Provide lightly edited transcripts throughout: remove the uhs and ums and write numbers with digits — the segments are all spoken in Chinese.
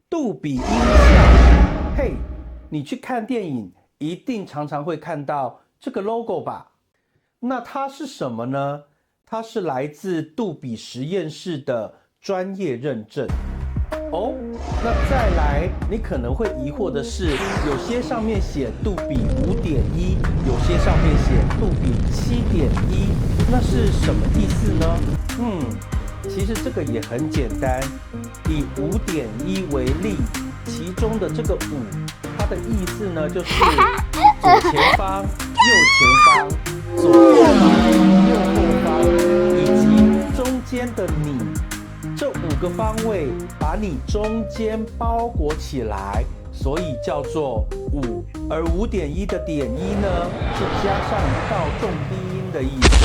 杜比音效。嘿，你去看电影一定常常会看到这个 logo 吧？那它是什么呢？它是来自杜比实验室的专业认证。哦，那再来，你可能会疑惑的是，有些上面写杜比5.1，有些上面写杜比7.1，那是什么意思呢？其实这个也很简单，以5.1为例，其中的这个5，它的意思呢就是左前方、右前方、左后方、右后方，以及中间的你。这5个方位把你中间包裹起来，所以叫做5。而5.1的点1呢，是加上一道重低音的意思。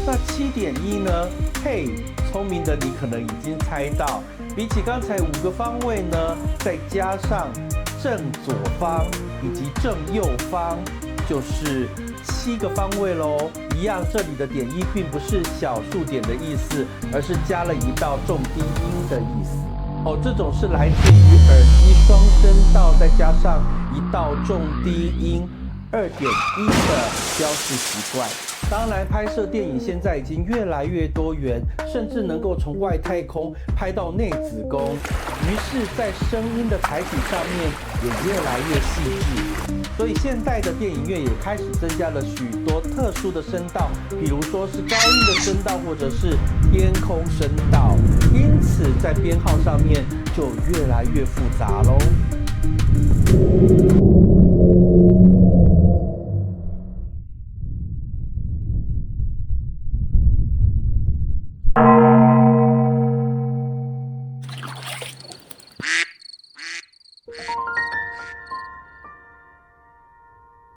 那7.1呢？嘿，聪明的你可能已经猜到，比起刚才5个方位呢，再加上正左方以及正右方，就是7个方位咯。一样，这里的点1并不是小数点的意思，而是加了一道重低音的意思。这种是来自于耳机双声道再加上一道重低音2.1的标示习惯。当然，拍摄电影现在已经越来越多元，甚至能够从外太空拍到内子宫，于是，在声音的采取上面也越来越细致。所以，现代的电影院也开始增加了许多特殊的声道，比如说是高音的声道，或者是天空声道。因此，在编号上面就越来越复杂咯。